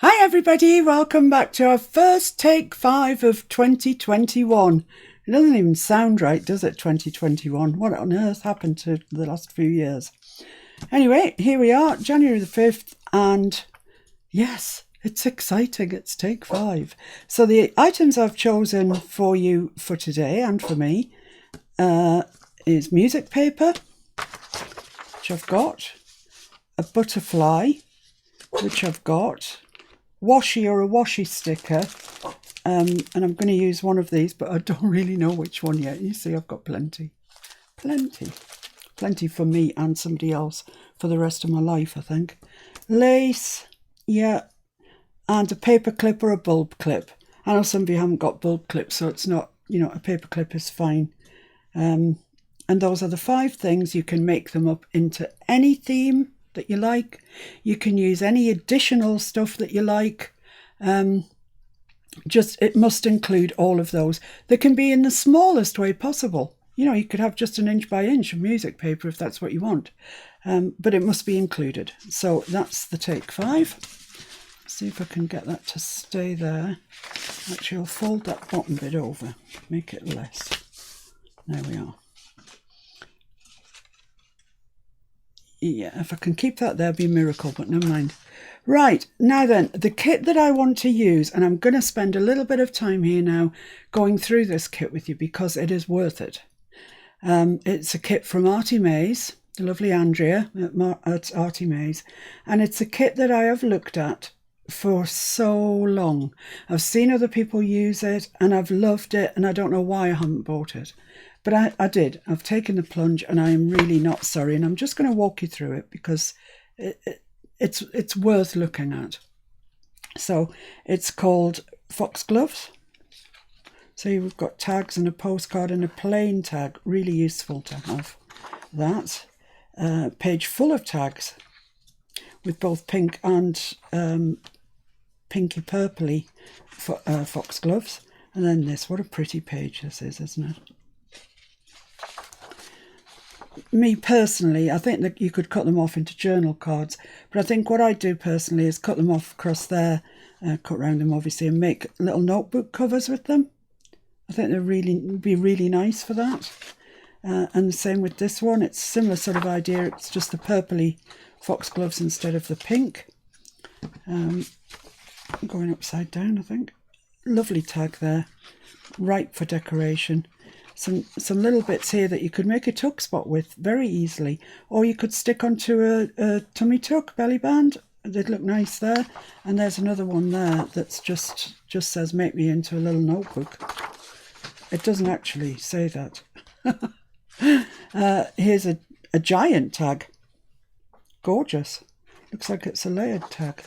Hi everybody, welcome back to our first take 5 of 2021. It doesn't even sound right, does it, 2021? What on earth happened to the last few years? Anyway, here we are, January the 5th, and yes, it's exciting, it's take 5. So the items I've chosen for you for today and for me is music paper, which I've got, a butterfly, which I've got, washi or a washi sticker, and I'm going to use one of these, but I don't really know which one yet. You see, I've got plenty for me and somebody else for the rest of my life, I think. Lace, yeah, and a paper clip or a bulb clip. I know some of you haven't got bulb clips, so it's not, a paper clip is fine. And those are the 5 things. You can make them up into any theme that you like. You can use any additional stuff that you like. It must include all of those. They can be in the smallest way possible. You could have just an inch by inch of music paper if that's what you want. But it must be included. So that's the take 5. See if I can get that to stay there. Actually, I'll fold that bottom bit over, make it less. There we are. Yeah, if I can keep that there, it'd be a miracle, but never mind. Right, now then, the kit that I want to use, and I'm going to spend a little bit of time here now going through this kit with you because it is worth it. It's a kit from Artie Mays, the lovely Andrea at Artie Mays, and it's a kit that I have looked at for so long. I've seen other people use it, and I've loved it, and I don't know why I haven't bought it. But I did. I've taken the plunge and I am really not sorry. And I'm just going to walk you through it because it's worth looking at. So it's called Foxgloves. So you've got tags and a postcard and a plain tag. Really useful to have that. Page full of tags with both pink and pinky purpley foxgloves. And then this. What a pretty page this is, isn't it? Me personally, I think that you could cut them off into journal cards, but I think what I do personally is cut them off across there, cut around them obviously, and make little notebook covers with them. I think they'd be really nice for that. And the same with this one. It's a similar sort of idea. It's just the purpley foxgloves instead of the pink. Going upside down, I think. Lovely tag there, ripe for decoration. Some little bits here that you could make a tuck spot with very easily, or you could stick onto a tummy tuck belly band. They'd look nice there. And there's another one there that's just says make me into a little notebook. It doesn't actually say that. Here's a giant tag. Gorgeous. Looks like it's a layered tag.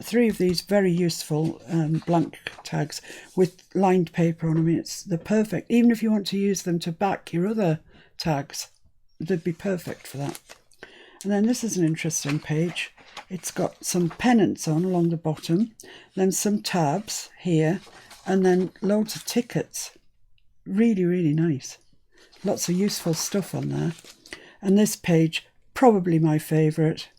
3 of these very useful blank tags with lined paper on them. They're perfect. Even if you want to use them to back your other tags, they'd be perfect for that. And then this is an interesting page. It's got some pennants on along the bottom, then some tabs here, and then loads of tickets. Really, really nice. Lots of useful stuff on there. And this page, probably my favourite.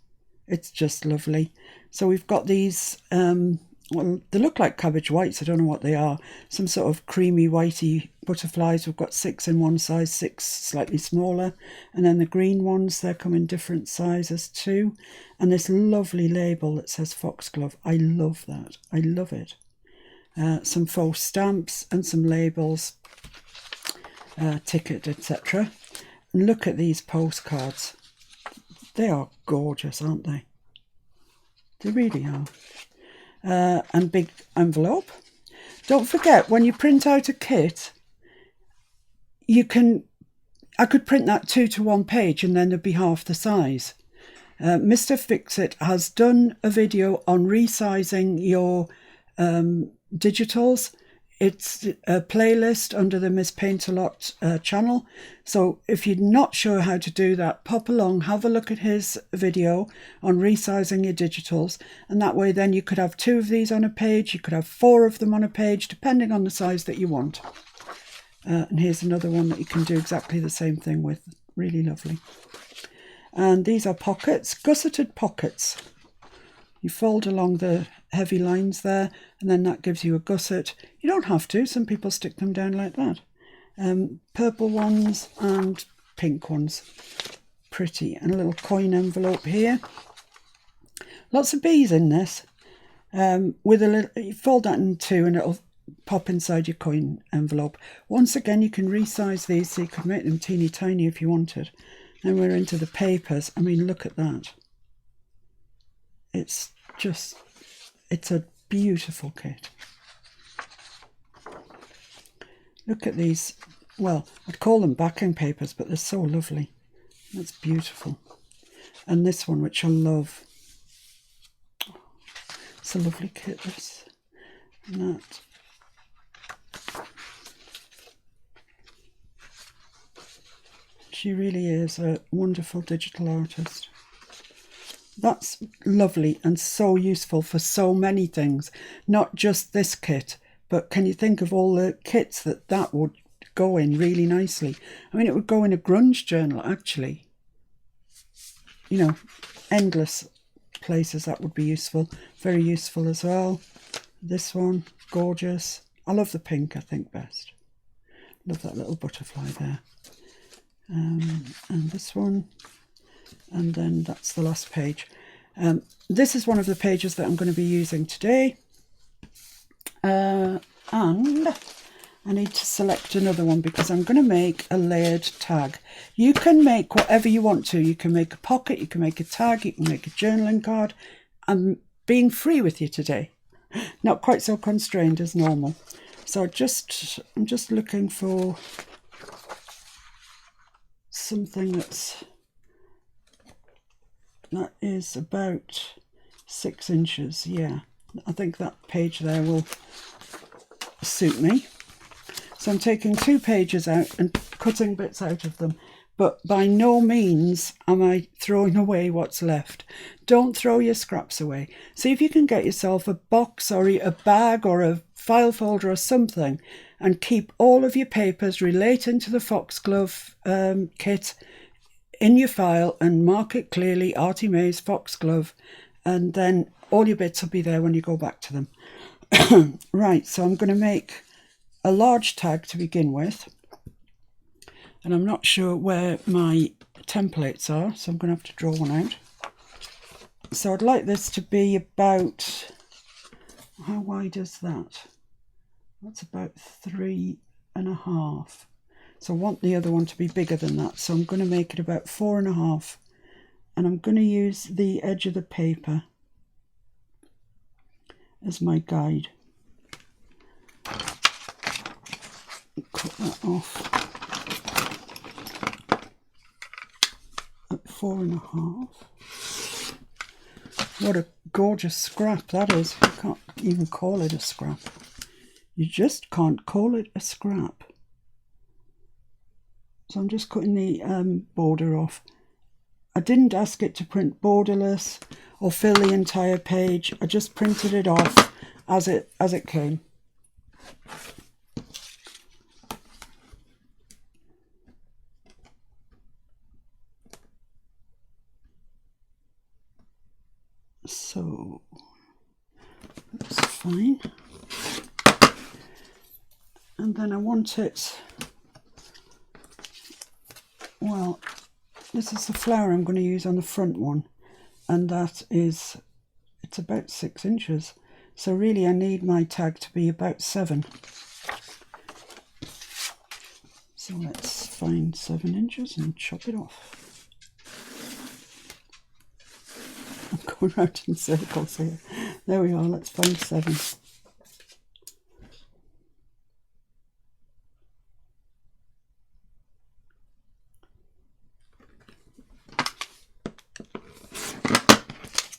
It's just lovely. So we've got these, well, they look like cabbage whites. I don't know what they are. Some sort of creamy whitey butterflies. We've got 6 in one size, 6 slightly smaller. And then the green ones, they come in different sizes too. And this lovely label that says Foxglove. I love that. I love it. Some faux stamps and some labels, ticket, etc. And look at these postcards. They are gorgeous, aren't they? They really are. And big envelope. Don't forget, when you print out a kit, I could print that 2 to 1 page and then there'd be half the size. Mr. Fixit has done a video on resizing your digitals. It's a playlist under the Miss Paint A Lot channel. So if you're not sure how to do that, pop along, have a look at his video on resizing your digitals. And that way then you could have 2 of these on a page. You could have 4 of them on a page, depending on the size that you want. And here's another one that you can do exactly the same thing with. Really lovely. And these are pockets, gusseted pockets. You fold along the heavy lines there, and then that gives you a gusset. You don't have to, some people stick them down like that. Purple ones and pink ones, pretty. And a little coin envelope here. Lots of bees in this. With a little, you fold that in two and it'll pop inside your coin envelope. Once again, you can resize these so you could make them teeny tiny if you wanted. Then we're into the papers. I mean, look at that. It's a beautiful kit. Look at these. Well, I'd call them backing papers, but they're so lovely. That's beautiful. And this one, which I love. It's a lovely kit, this. And that. She really is a wonderful digital artist. That's lovely and so useful for so many things. Not just this kit, but can you think of all the kits that would go in really nicely? I mean, it would go in a grunge journal, actually. You know, endless places that would be useful. Very useful as well. This one, gorgeous. I love the pink, I think, best. Love that little butterfly there. And this one, and then that's the last page. This is one of the pages that I'm going to be using today, and I need to select another one because I'm going to make a layered tag. You can make whatever you want to. You can make a pocket, you can make a tag, you can make a journaling card. I'm being free with you today, not quite so constrained as normal. So I'm just looking for something that is about 6 inches. Yeah, I think that page there will suit me. So I'm taking 2 pages out and cutting bits out of them, but by no means am I throwing away what's left. Don't throw your scraps away. See if you can get yourself a box or a bag or a file folder or something, and keep all of your papers relating to the Foxglove kit in your file and mark it clearly, Artie Mays Foxglove, and then all your bits will be there when you go back to them. Right, so I'm going to make a large tag to begin with, and I'm not sure where my templates are, so I'm going to have to draw one out. So I'd like this to be about, how wide is that? That's about 3.5. So I want the other one to be bigger than that. So I'm going to make it about 4.5. And I'm going to use the edge of the paper as my guide. Cut that off at 4.5. What a gorgeous scrap that is. You can't even call it a scrap. You just can't call it a scrap. So I'm just cutting the border off. I didn't ask it to print borderless or fill the entire page. I just printed it off as it came. So that's fine. And then I want it, well, this is the flower I'm going to use on the front one, and that is, it's about 6 inches. So really I need my tag to be about 7. So let's find 7 inches and chop it off. I'm going round in circles here. There we are, let's find 7.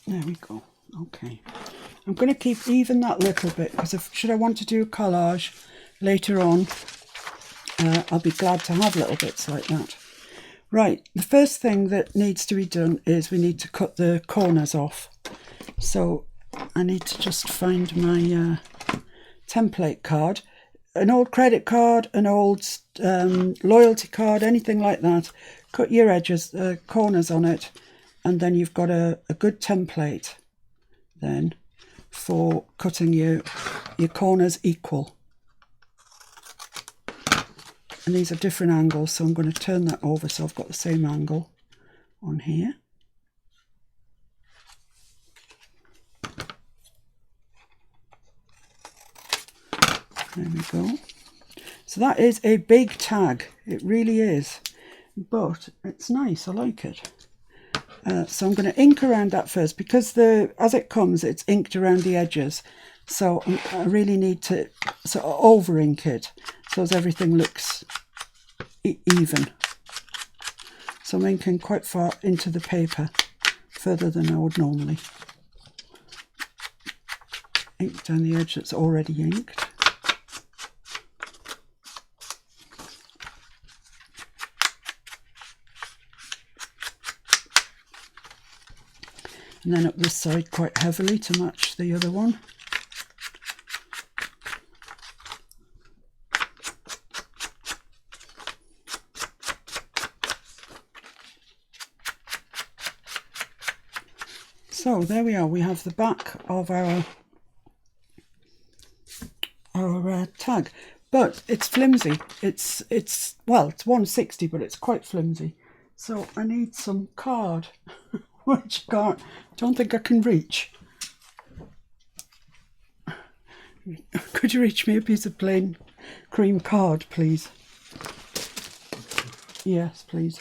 There we go. Okay. I'm going to keep even that little bit because should I want to do a collage later on, I'll be glad to have little bits like that. Right, the first thing that needs to be done is we need to cut the corners off. So I need to just find my template card. An old credit card, an old loyalty card, anything like that. Cut your edges, corners on it, and then you've got a good template then for cutting your corners equal. And these are different angles, so I'm going to turn that over so I've got the same angle on here. There we go. So that is a big tag, it really is, but it's nice, I like it. So I'm going to ink around that first, because as it comes it's inked around the edges, so I really need to sort of over ink it so as everything looks even. So I'm inking quite far into the paper, further than I would normally. Ink down the edge that's already inked. And then up this side quite heavily to match the other one. So there we are, we have the back of our tag, but it's flimsy. It's 160, but it's quite flimsy. So I need some card, which I don't think I can reach. Could you reach me a piece of plain cream card, please? Yes, please.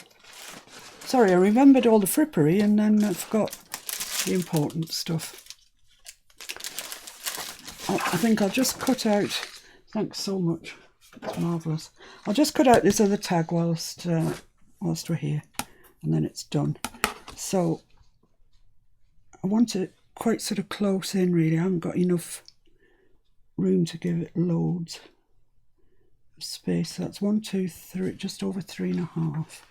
Sorry, I remembered all the frippery and then I forgot the important stuff. I think I'll just cut out, thanks so much, it's marvellous. I'll just cut out this other tag whilst we're here, and then it's done. So I want it quite sort of close in really, I haven't got enough room to give it loads of space. So that's 1, 2, 3, just over 3.5.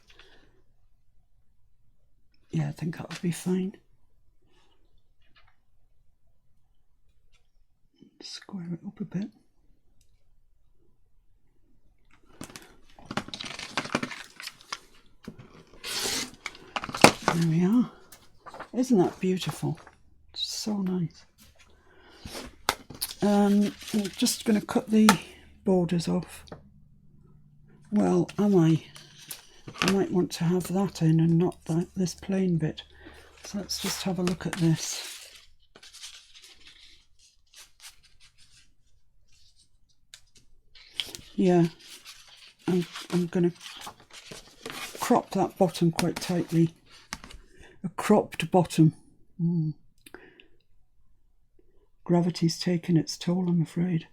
Yeah, I think that'll be fine. Square it up a bit. There we are. Isn't that beautiful? It's so nice. I'm just going to cut the borders off. Well, I might want to have that in and not this plain bit. So let's just have a look at this. Yeah, I'm going to crop that bottom quite tightly. A cropped bottom. Gravity's taken its toll, I'm afraid.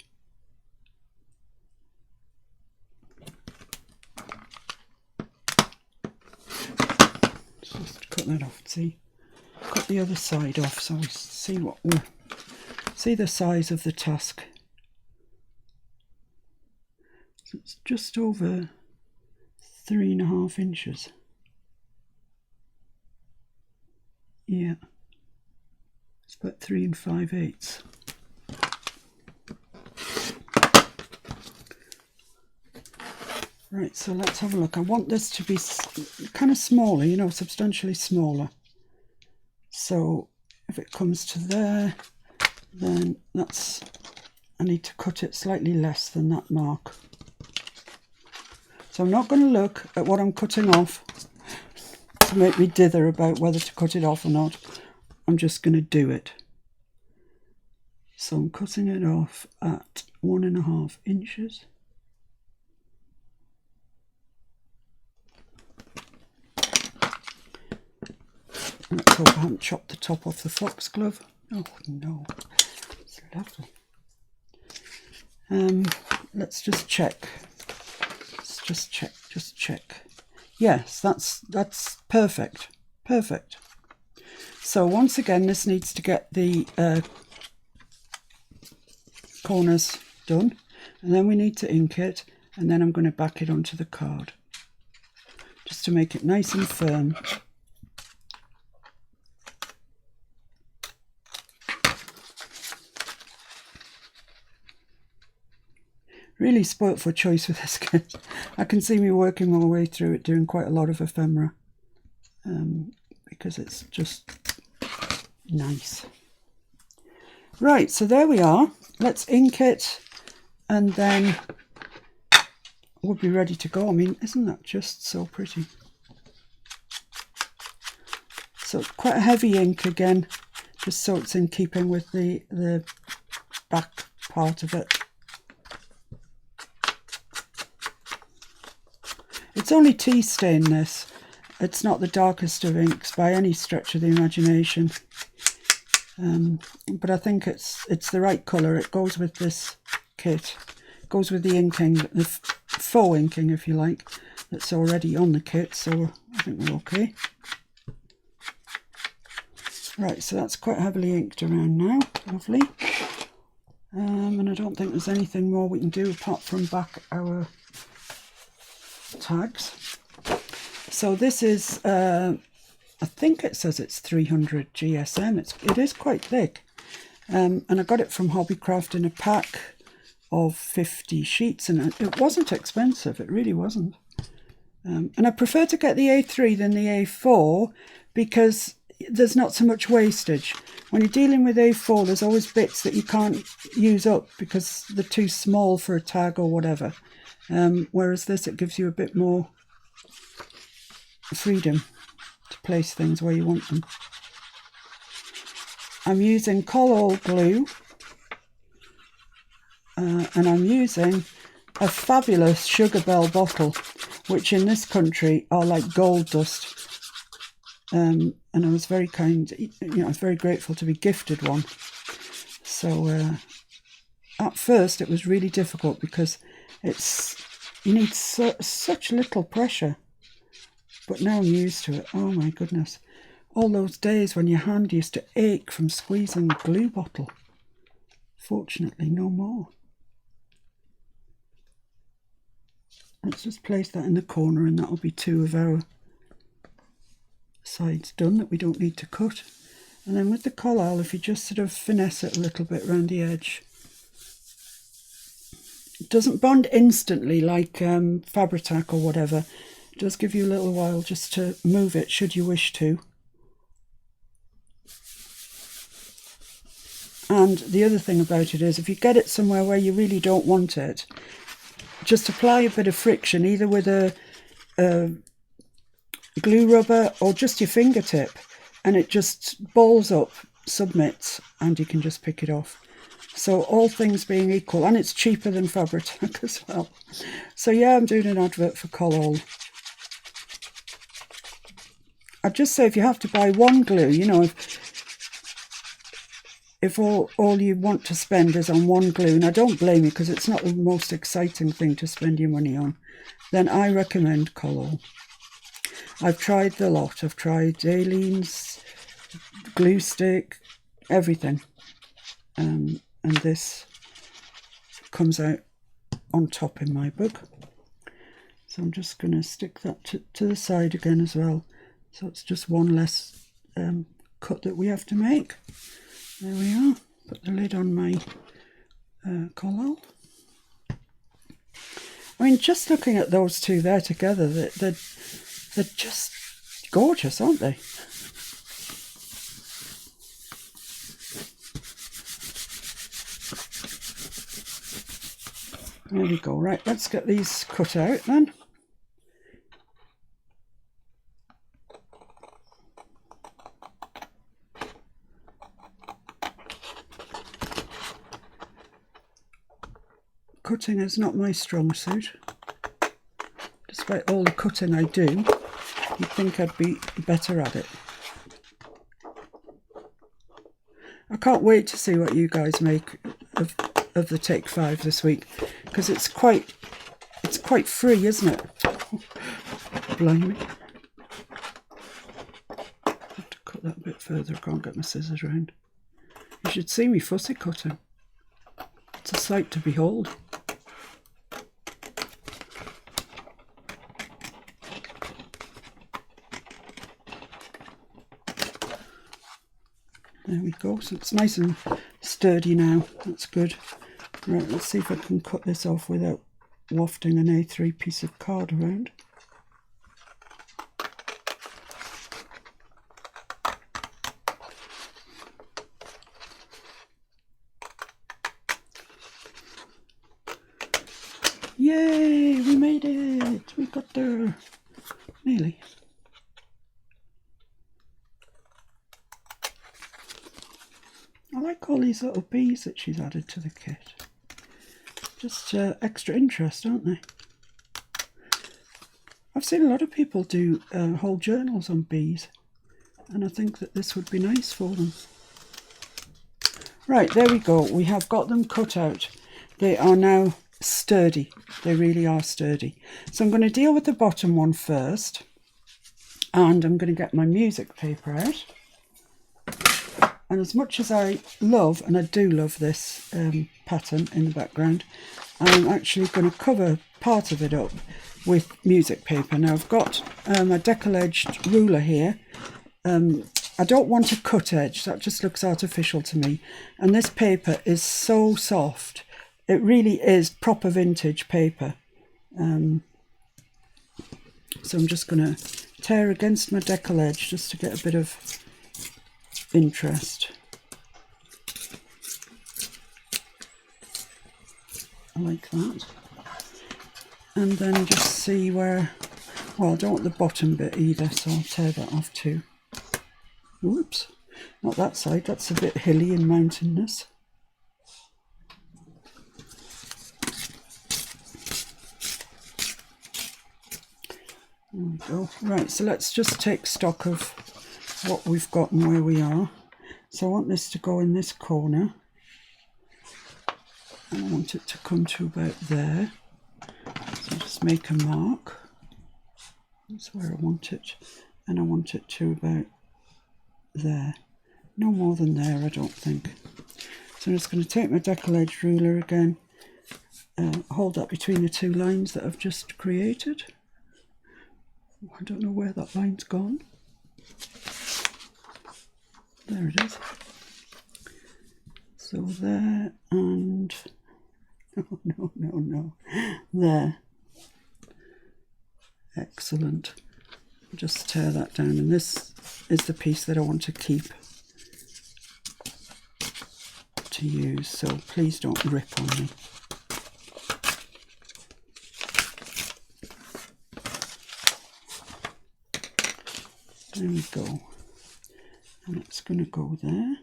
Just cut that off, see? Cut the other side off so we see the size of the task. So it's just over 3.5 inches. Yeah, it's about 3 5/8. Right, so let's have a look. I want this to be kind of smaller, you know, substantially smaller. So if it comes to there, then I need to cut it slightly less than that mark. So I'm not going to look at what I'm cutting off to make me dither about whether to cut it off or not. I'm just going to do it. So I'm cutting it off at 1.5 inches. Let's hope I haven't chopped the top off the foxglove. Oh no, it's lovely. Let's just check. Just check. Yes, that's perfect. Perfect. So once again, this needs to get the corners done, and then we need to ink it, and then I'm going to back it onto the card just to make it nice and firm. Really spoilt for choice with this kit. I can see me working my way through it, doing quite a lot of ephemera, because it's just nice. Right, so there we are. Let's ink it and then we'll be ready to go. I mean, isn't that just so pretty? So it's quite a heavy ink again, just so it's in keeping with the back part of it. It's only tea stain, this. It's not the darkest of inks by any stretch of the imagination. But I think it's the right colour. It goes with this kit. It goes with the inking, the faux inking, if you like, that's already on the kit. So I think we're okay. Right, so that's quite heavily inked around now. Lovely. And I don't think there's anything more we can do apart from back our tags. So this is, I think it says it's 300 GSM. It is quite thick. And I got it from Hobbycraft in a pack of 50 sheets, and it wasn't expensive. It really wasn't. And I prefer to get the A3 than the A4 because there's not so much wastage. When you're dealing with A4, there's always bits that you can't use up because they're too small for a tag or whatever. Whereas this, it gives you a bit more freedom to place things where you want them. I'm using Collall glue and I'm using a fabulous Sugar Bell bottle, which in this country are like gold dust. And I was very kind, I was very grateful to be gifted one. So at first it was really difficult because you need such little pressure. But now I'm used to it. Oh my goodness. All those days when your hand used to ache from squeezing the glue bottle. Fortunately, no more. Let's just place that in the corner and that'll be two of our sides done that we don't need to cut. And then with the Collall, if you just sort of finesse it a little bit around the edge. It doesn't bond instantly like Fabri-Tac or whatever. It does give you a little while just to move it should you wish to. And the other thing about it is if you get it somewhere where you really don't want it, just apply a bit of friction either with a glue rubber or just your fingertip, and it just balls up, submits, and you can just pick it off. So all things being equal, and it's cheaper than Fabri-Tac as well. So yeah, I'm doing an advert for Collall. I'd just say if you have to buy one glue, if all you want to spend is on one glue, and I don't blame you because it's not the most exciting thing to spend your money on, then I recommend Collall. I've tried the lot. I've tried Aleene's, glue stick, everything. And this comes out on top in my book. So I'm just going to stick that to the side again as well. So it's just one less cut that we have to make. There we are. Put the lid on my Collall. I mean, just looking at those two there together, they're just gorgeous, aren't they? There we go. Right, let's get these cut out then. Cutting is not my strong suit. Despite all the cutting I do, you'd think I'd be better at it. I can't wait to see what you guys make of the Take 5 this week, because it's quite free, isn't it? Blimey. I have to cut that a bit further. I can't get my scissors round. You should see me fussy cutting. It's a sight to behold. There we go. So it's nice and sturdy now. That's good. Right, let's see if I can cut this off without wafting an A3 piece of card around. Yay, we made it. We got there. Nearly. I like all these little bees that she's added to the kit. Just extra interest, aren't they? I've seen a lot of people do whole journals on bees, and I think that this would be nice for them. Right, there we go. We have got them cut out. They are now sturdy. They really are sturdy. So I'm going to deal with the bottom one first, and I'm going to get my music paper out. And as much as I love, and I do love this pattern in the background, I'm actually going to cover part of it up with music paper. Now I've got a decal-edged ruler here. I don't want a cut edge, that just looks artificial to me. And this paper is so soft. It really is proper vintage paper. So I'm just going to tear against my decal edge just to get a bit of interest. I like that. And then just see where, well, I don't want the bottom bit either, so I'll tear that off too. Whoops, not that side, that's a bit hilly and mountainous. There we go. Right, so let's just take stock of what we've got and where we are. So I want this to go in this corner, and I want it to come to about there. So just make a mark. That's where I want it, and I want it to about there. No more than there, I don't think. So I'm just going to take my decal edge ruler again, hold that between the two lines that I've just created. I don't know where that line's gone. There it is. So there, and no, there. Excellent. Just tear that down, and this is the piece that I want to keep to use, so please don't rip on me. There we go, and it's going to go there,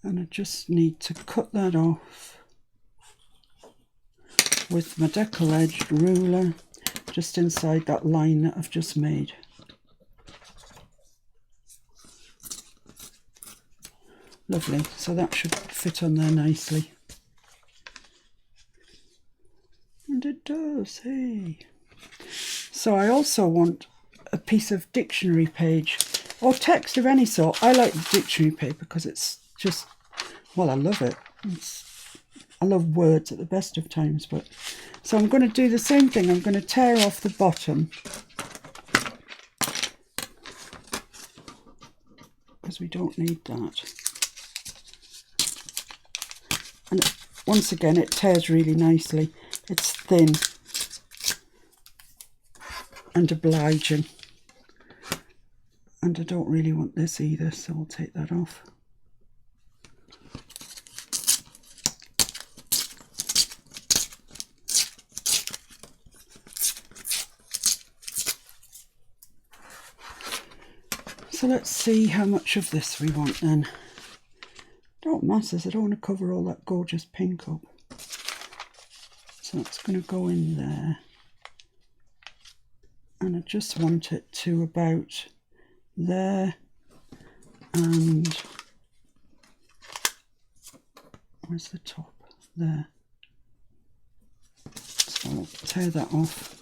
and I just need to cut that off with my decal edged ruler just inside that line that I've just made. Lovely, so that should fit on there nicely. And it does, hey. So I also want a piece of dictionary page or text of any sort. I like the dictionary paper because it's just, well, I love it. I love words at the best of times, but so I'm going to do the same thing. I'm going to tear off the bottom because we don't need that. And once again, it tears really nicely. It's thin and obliging. And I don't really want this either, so I'll take that off. So let's see how much of this we want then. Don't masses, I don't want to cover all that gorgeous pink up. So it's going to go in there. And I just want it to about there, and where's the top? There. So I'll tear that off.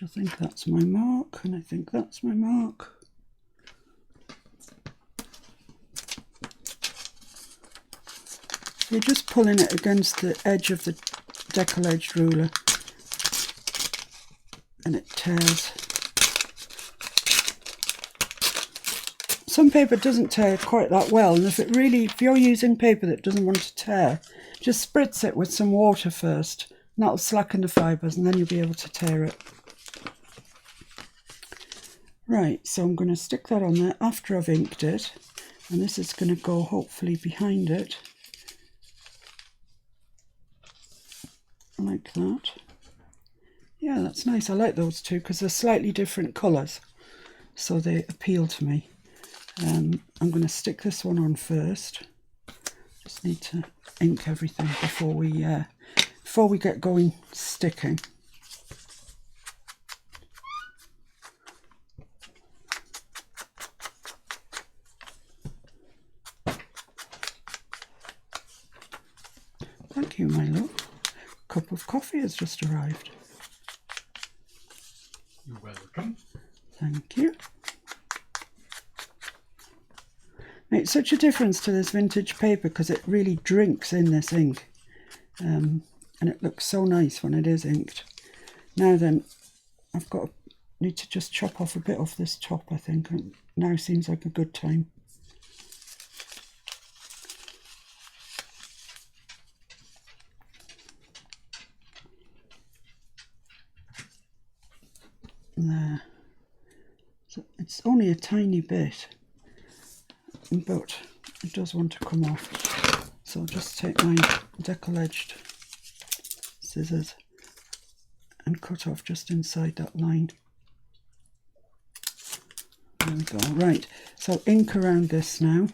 I think that's my mark, and I think that's my mark. You're just pulling it against the edge of the decal edged ruler and it tears. Some paper doesn't tear quite that well, and if you're using paper that doesn't want to tear, just spritz it with some water first, and that'll slacken the fibres, and then you'll be able to tear it. Right, so I'm going to stick that on there after I've inked it. And this is going to go hopefully behind it, like that. Yeah, that's nice. I like those two because they're slightly different colours, so they appeal to me. I'm going to stick this one on first. Just need to ink everything before we get going sticking. Thank you, my love. Cup of coffee has just arrived. You're welcome. Thank you. Makes such a difference to this vintage paper because it really drinks in this ink. And it looks so nice when it is inked. Now then, need to just chop off a bit off this top, I think. Now seems like a good time. There. So it's only a tiny bit, but it does want to come off. So I'll just take my deckle-edged scissors and cut off just inside that line. There we go. Right, so ink around this now.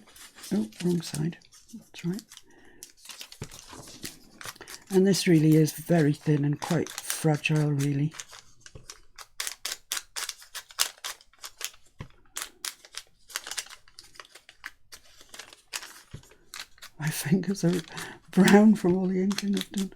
Oh, wrong side. That's right. And this really is very thin and quite fragile, really. My fingers are brown from all the inking I've done.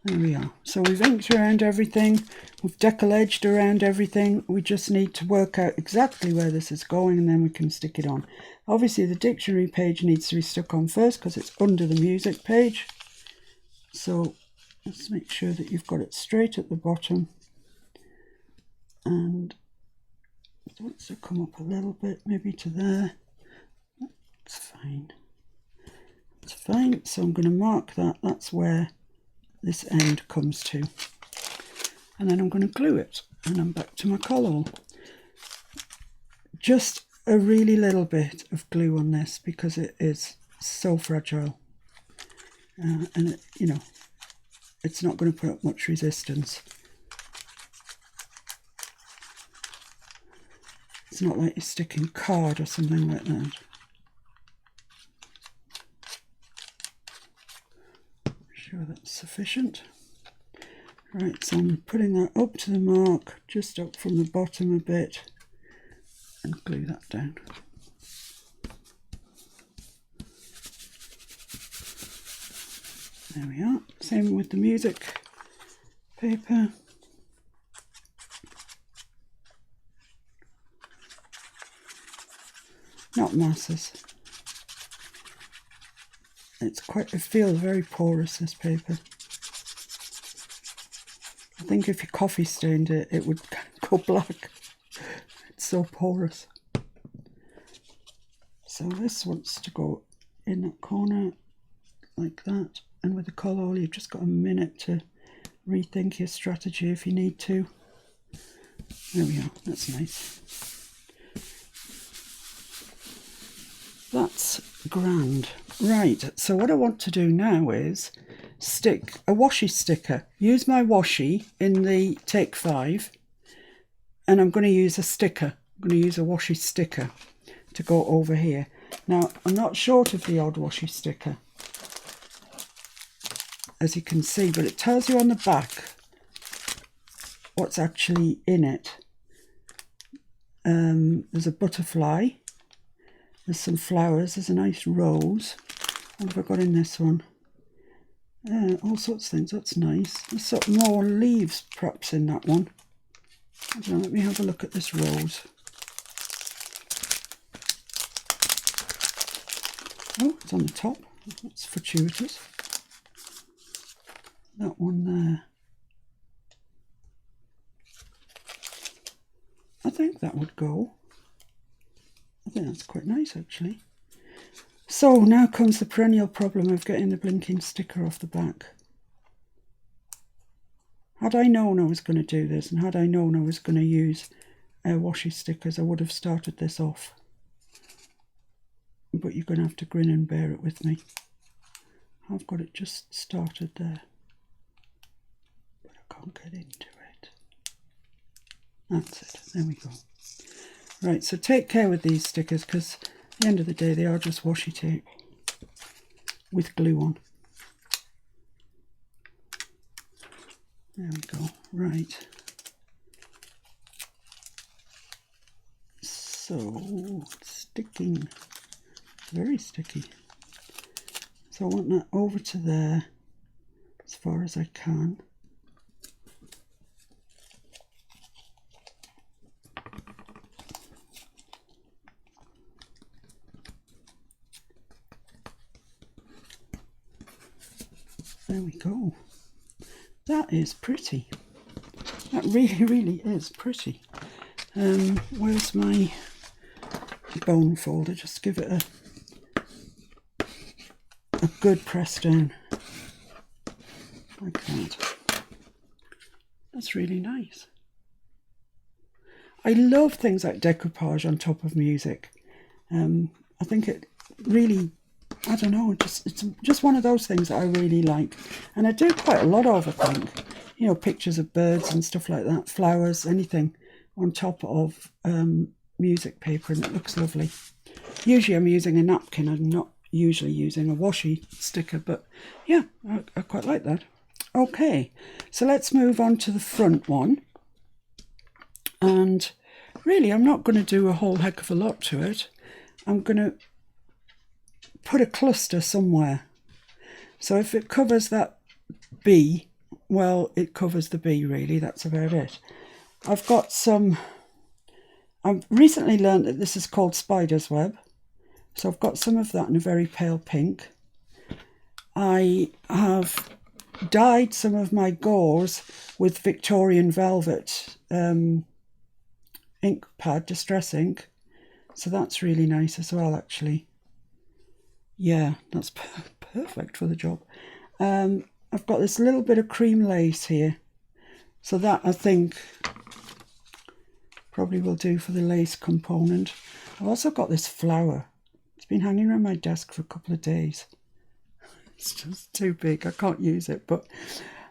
There we are. So we've inked around everything, we've deckle-edged around everything. We just need to work out exactly where this is going and then we can stick it on. Obviously the dictionary page needs to be stuck on first because it's under the music page. So let's make sure that you've got it straight at the bottom. And it wants to come up a little bit, maybe to there. That's fine. That's fine. So I'm going to mark that. That's where this end comes to, and then I'm going to glue it, and I'm back to my collar. Just a really little bit of glue on this because it is so fragile, and it, you know, it's not going to put up much resistance. It's not like you're sticking card or something like that. Sure that's sufficient. Right, so I'm putting that up to the mark, just up from the bottom a bit, and glue that down. There we are. Same with the music paper. Not masses. It feels very porous, this paper. I think if you coffee stained it, it would go black. It's so porous. So this wants to go in that corner like that. And with the collar, you've just got a minute to rethink your strategy if you need to. There we are. That's nice. That's grand. Right, so what I want to do now is stick a washi sticker. Use my washi in the Take 5, and I'm going to use a sticker. I'm going to use a washi sticker to go over here. Now, I'm not short of the odd washi sticker, as you can see, but it tells you on the back what's actually in it. There's a butterfly. There's some flowers. There's a nice rose. What have I got in this one? All sorts of things. That's nice. There's some more leaves perhaps in that one. I don't know, let me have a look at this rose. Oh, it's on the top. That's fortuitous. That one there. I think that would go. I think that's quite nice actually. So now comes the perennial problem of getting the blinking sticker off the back. Had I known I was going to do this, and had I known I was going to use washi stickers, I would have started this off. But you're going to have to grin and bear it with me. I've got it just started there, but I can't get into it. That's it, there we go. Right, so take care with these stickers, because at the end of the day they are just washi tape with glue on. There we go, right. So, sticking, very sticky. So I want that over to there as far as I can. There we go. That is pretty. That really, really is pretty. Where's my bone folder? Just give it a good press down. Like that. That's really nice. I love things like decoupage on top of music. I think it really, I don't know, it's just one of those things that I really like. And I do quite a lot of, I think. You know, pictures of birds and stuff like that, flowers, anything on top of music paper, and it looks lovely. Usually I'm using a napkin. I'm not usually using a washi sticker, but yeah, I quite like that. Okay, so let's move on to the front one. And really, I'm not going to do a whole heck of a lot to it. I'm going to put a cluster somewhere. So if it covers that bee, well, it covers the bee, really. That's about it. I've got some... I've recently learned that this is called spider's web. So I've got some of that in a very pale pink. I have dyed some of my gauze with Victorian Velvet ink pad, distress ink. So that's really nice as well, actually. Yeah, that's perfect for the job. I've got this little bit of cream lace here. So that, I think, probably will do for the lace component. I've also got this flower. It's been hanging around my desk for a couple of days. It's just too big. I can't use it, but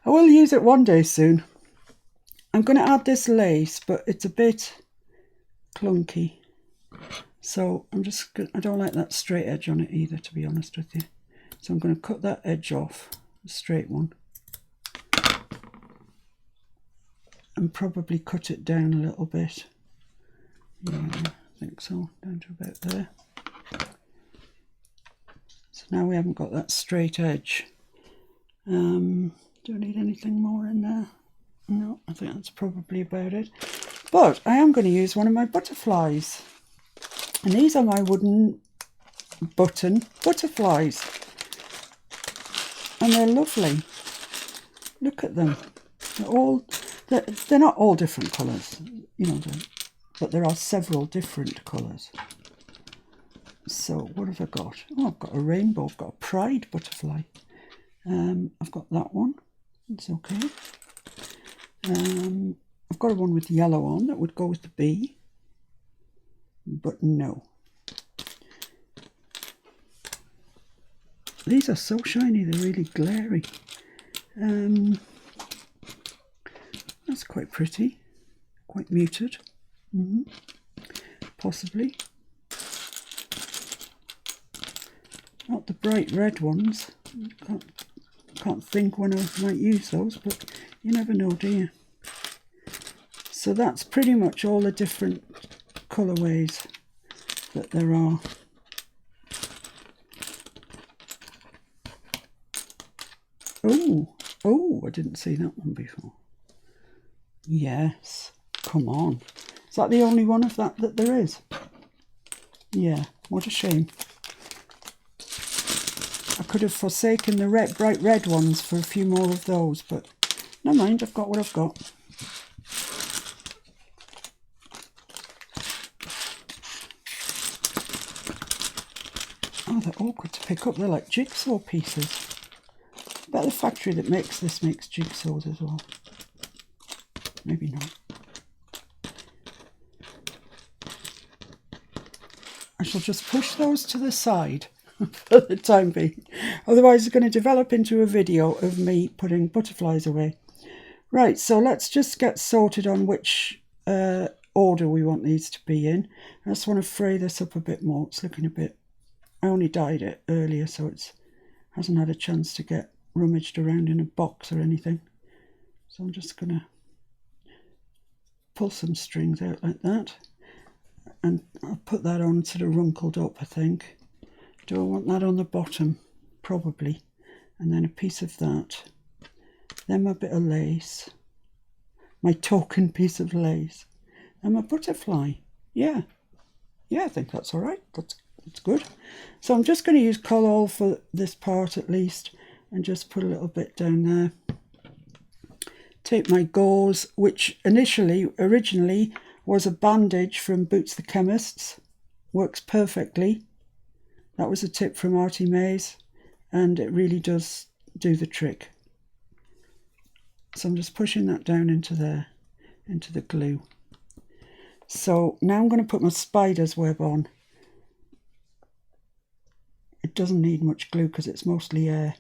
I will use it one day soon. I'm going to add this lace, but it's a bit clunky. So I don't like that straight edge on it either, to be honest with you. So I'm going to cut that edge off, the straight one. And probably cut it down a little bit. Yeah, I think so, down to about there. So now we haven't got that straight edge. Do I need anything more in there? No, I think that's probably about it. But I am going to use one of my butterflies. And these are my wooden button butterflies. And they're lovely. Look at them. They're not all different colours, you know, but there are several different colours. So what have I got? Oh, I've got a rainbow. I've got a pride butterfly. I've got that one. It's okay. I've got one with yellow on that would go with the bee. But no. These are so shiny, they're really glary. That's quite pretty. Quite muted. Possibly. Not the bright red ones. Can't think when I might use those, but you never know, do you? So that's pretty much all the different colourways that there are. Oh, I didn't see that one before. Yes, come on. Is that the only one of that there is? Yeah, what a shame. I could have forsaken the bright red ones for a few more of those, but never mind, I've got what I've got. Oh, they're awkward to pick up. They're like jigsaw pieces. I bet the factory that makes this makes jigsaws as well. Maybe not. I shall just push those to the side for the time being. Otherwise it's going to develop into a video of me putting butterflies away. Right, so let's just get sorted on which order we want these to be in. I just want to fray this up a bit more. It's looking a bit... I only dyed it earlier, so it hasn't had a chance to get rummaged around in a box or anything. So I'm just going to pull some strings out like that. And I'll put that on sort of wrinkled up, I think. Do I want that on the bottom? Probably. And then a piece of that. Then my bit of lace. My token piece of lace. And my butterfly. Yeah. Yeah, I think that's all right. That's good. So I'm just going to use Collall for this part at least. And just put a little bit down there. Take my gauze, which originally was a bandage from Boots the Chemist's. Works perfectly. That was a tip from Artie Mays, and it really does do the trick. So I'm just pushing that down into there, into the glue. So now I'm going to put my spider's web on. It doesn't need much glue because it's mostly air.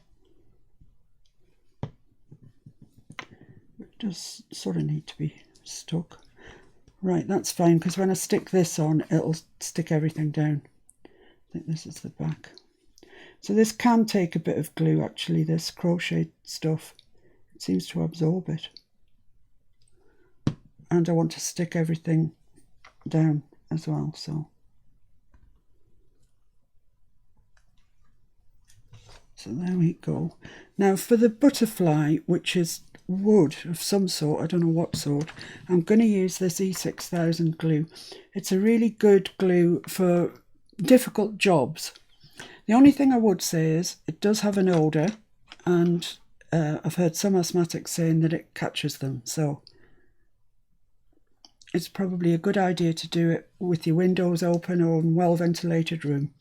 It does sort of need to be stuck. Right, that's fine, because when I stick this on, it'll stick everything down. I think this is the back. So this can take a bit of glue, actually, this crochet stuff. It seems to absorb it. And I want to stick everything down as well, so. So there we go. Now for the butterfly, which is wood of some sort, I don't know what sort, I'm going to use this E6000 glue. It's a really good glue for difficult jobs. The only thing I would say is it does have an odour, and I've heard some asthmatics saying that it catches them, so it's probably a good idea to do it with your windows open or in a well ventilated room.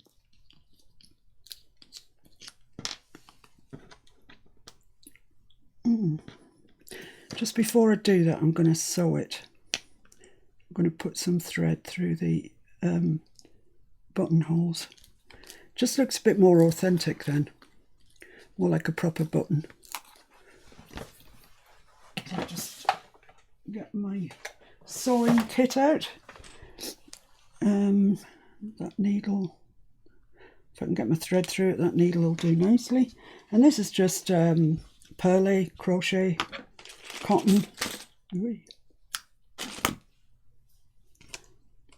Just before I do that, I'm going to sew it. I'm going to put some thread through the buttonholes. Just looks a bit more authentic then, more like a proper button. So I'll just get my sewing kit out. That needle, if I can get my thread through it, that needle will do nicely. And this is just perlé crochet cotton.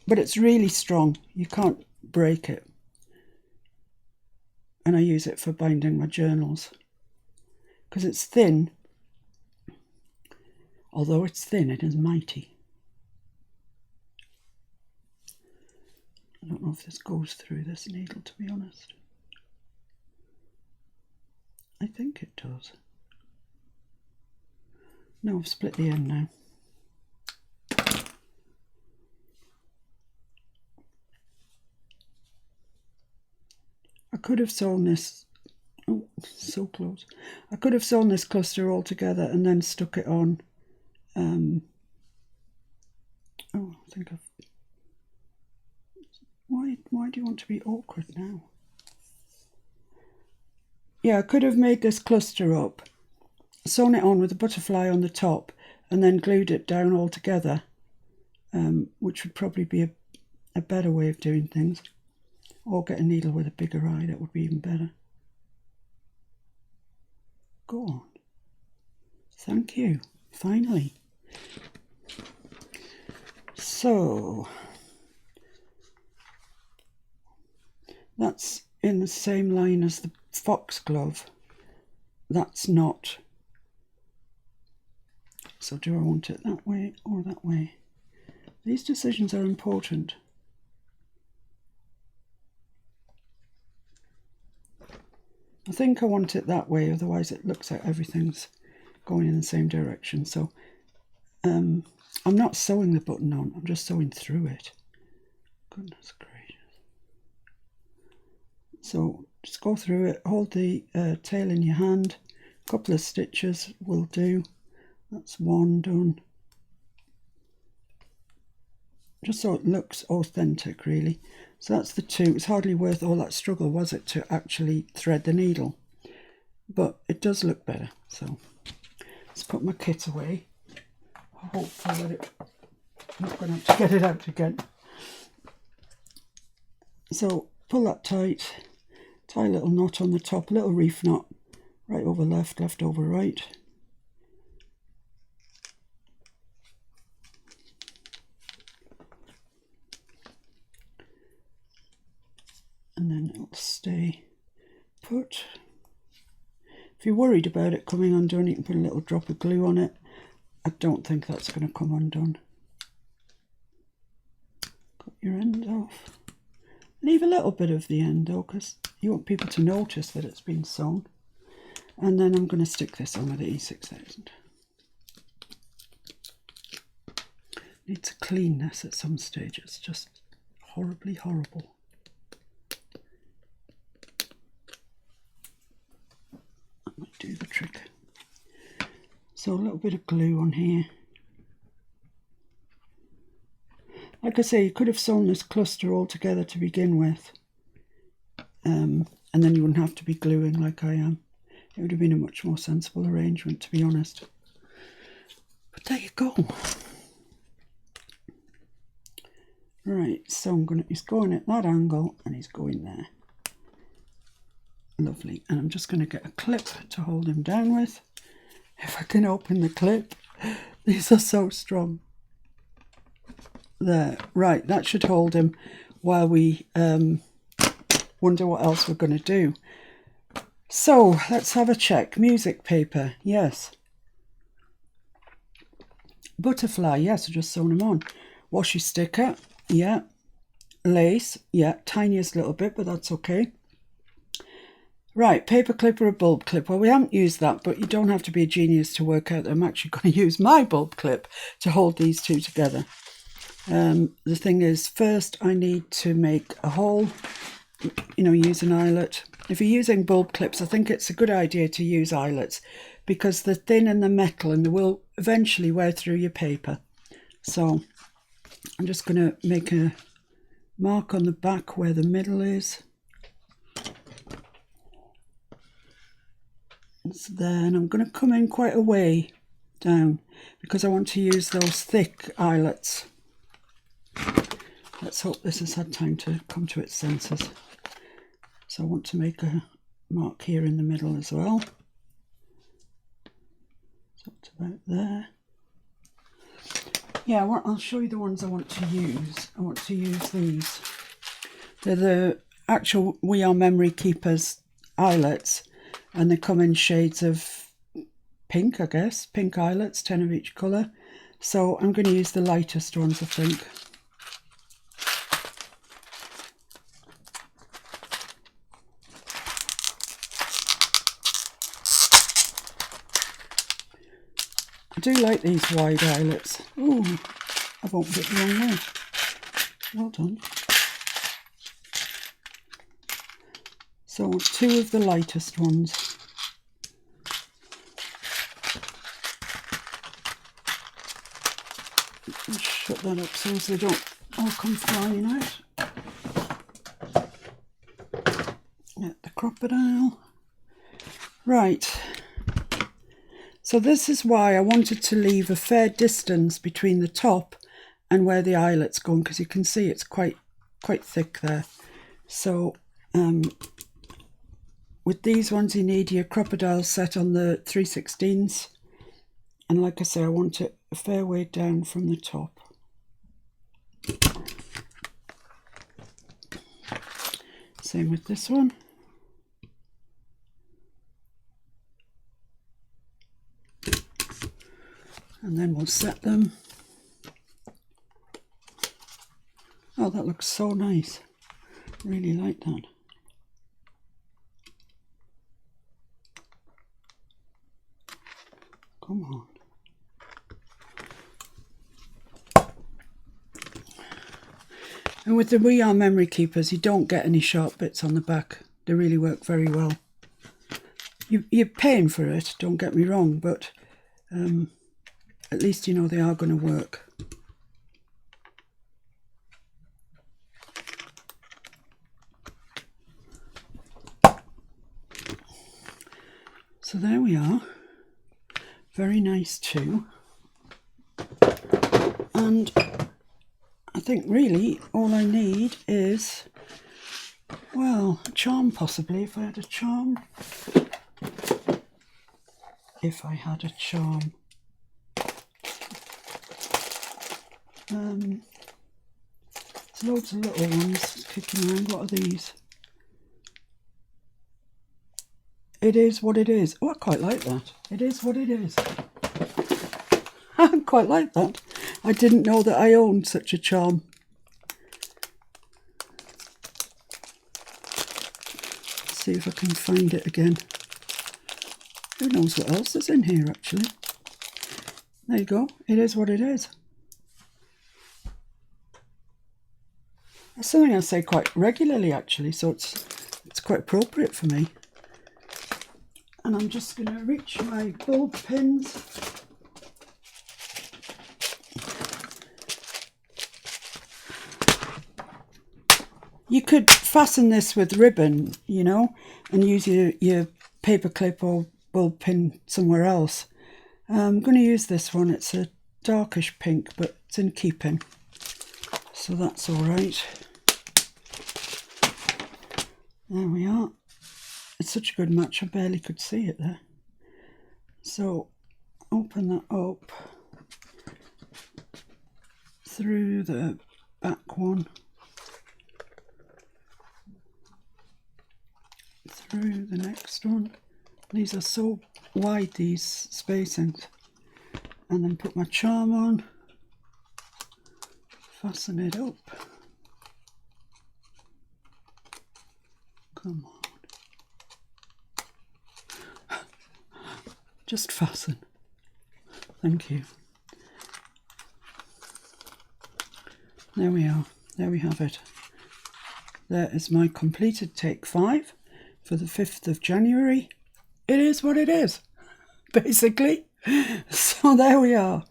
But it's really strong, you can't break it. And I use it for binding my journals because it's thin. Although it's thin, it is mighty. I don't know if this goes through this needle, to be honest. I think it does. No, I've split the end now. I could have sewn this, oh, so close. I could have sewn this cluster all together and then stuck it on. Oh, I think I've... Why do you want to be awkward now? Yeah, I could have made this cluster up, sewn it on with a butterfly on the top, and then glued it down all together, which would probably be a better way of doing things. Or get a needle with a bigger eye, that would be even better. Go on. Thank you. Finally. So, that's in the same line as the foxglove. That's not. So do I want it that way or that way? These decisions are important. I think I want it that way, otherwise it looks like everything's going in the same direction. So I'm not sewing the button on, I'm just sewing through it. Goodness gracious. So just go through it, hold the tail in your hand, a couple of stitches will do. That's one done. Just so it looks authentic, really. So that's the two. It's hardly worth all that struggle, was it, to actually thread the needle? But it does look better. So let's put my kit away. Hopefully that I'm not going to have to get it out again. So pull that tight, tie a little knot on the top, a little reef knot, right over left, left over right. And then it'll stay put. If you're worried about it coming undone, you can put a little drop of glue on it. I don't think that's going to come undone. Cut your end off. Leave a little bit of the end though, because you want people to notice that it's been sewn. And then I'm going to stick this on with the E6000. Need to clean this at some stage. It's just horribly horrible. That might do the trick. So a little bit of glue on here. Like I say, you could have sewn this cluster all together to begin with. And then you wouldn't have to be gluing like I am. It would have been a much more sensible arrangement, to be honest. But there you go. Right, so he's going at that angle and he's going there. Lovely. And I'm just going to get a clip to hold him down with. If I can open the clip. These are so strong. There. Right, that should hold him while we wonder what else we're going to do. So, let's have a check. Music paper, yes. Butterfly, yes, I just sewn them on. Washi sticker, yeah. Lace, yeah, tiniest little bit, but that's okay. Right, paper clip or a bulb clip. Well, we haven't used that, but you don't have to be a genius to work out that I'm actually going to use my bulb clip to hold these two together. The thing is, first I need to make a hole, use an eyelet. If you're using bulb clips, I think it's a good idea to use eyelets because they're thin and they're metal and they will eventually wear through your paper. So I'm just going to make a mark on the back where the middle is. It's there, and I'm going to come in quite a way down because I want to use those thick eyelets. Let's hope this has had time to come to its senses. So I want to make a mark here in the middle as well. So it's about there. Yeah, I'll show you the ones I want to use. I want to use these. They're the actual We Are Memory Keepers eyelets, and they come in shades of pink, I guess. Pink eyelets, 10 of each colour. So I'm going to use the lightest ones, I think. I do like these wide eyelets. Ooh, I've opened it the wrong way. Well done. So 2 of the lightest ones. Let's shut that up so they don't all come flying out. Get the crocodile. Right. So this is why I wanted to leave a fair distance between the top and where the eyelet's going, because you can see it's quite thick there. So with these ones you need your crocodile set on the 3/16, and like I say, I want it a fair way down from the top. Same with this one. And then we'll set them. Oh, that looks so nice. Really like that. Come on. And with the We Are Memory Keepers, you don't get any sharp bits on the back. They really work very well. You're paying for it, don't get me wrong, but at least you know they are going to work. So there we are. Very nice too. And I think really all I need is, well, a charm possibly, if I had a charm. If I had a charm. There's loads of little ones kicking around. What are these? It is what it is. Oh, I quite like that. It is what it is. I quite like that. I didn't know that I owned such a charm. Let's see if I can find it again. Who knows what else is in here, actually. There you go. It is what it is. That's something I say quite regularly, actually, so it's quite appropriate for me. And I'm just going to reach my bulb pins. You could fasten this with ribbon, you know, and use your paper clip or bulb pin somewhere else. I'm going to use this one. It's a darkish pink, but it's in keeping. So that's all right. There we are. It's such a good match, I barely could see it there. So open that up through the back one, through the next one. These are so wide, these spacings. And then put my charm on, fasten it up. Come on. Just fasten. Thank you. There we are. There we have it. There is my completed take 5 for the 5th of January. It is what it is, basically. So there we are.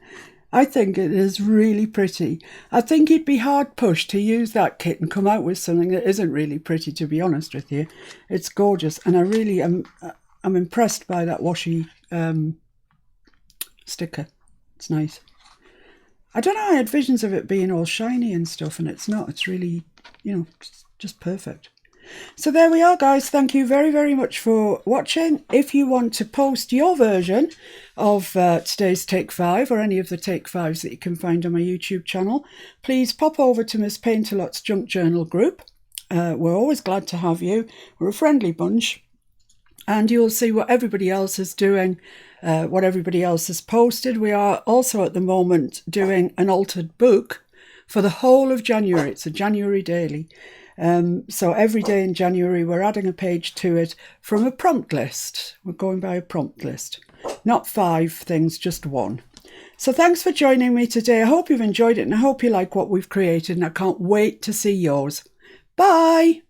I think it is really pretty. I think you'd be hard pushed to use that kit and come out with something that isn't really pretty, to be honest with you. It's gorgeous, and I really am I'm impressed by that washi sticker. It's nice. I don't know, I had visions of it being all shiny and stuff, and it's not. It's really, you know, just perfect. So there we are, guys. Thank you very, very much for watching. If you want to post your version of today's Take 5 or any of the Take 5s that you can find on my YouTube channel, please pop over to Miss Paint-A-Lot's Junk Journal group. We're always glad to have you. We're a friendly bunch. And you'll see what everybody else is doing, what everybody else has posted. We are also at the moment doing an altered book for the whole of January. It's a January daily. So every day in January, we're adding a page to it from a prompt list. We're going by a prompt list. Not 5 things, just 1. So thanks for joining me today. I hope you've enjoyed it, and I hope you like what we've created, and I can't wait to see yours. Bye!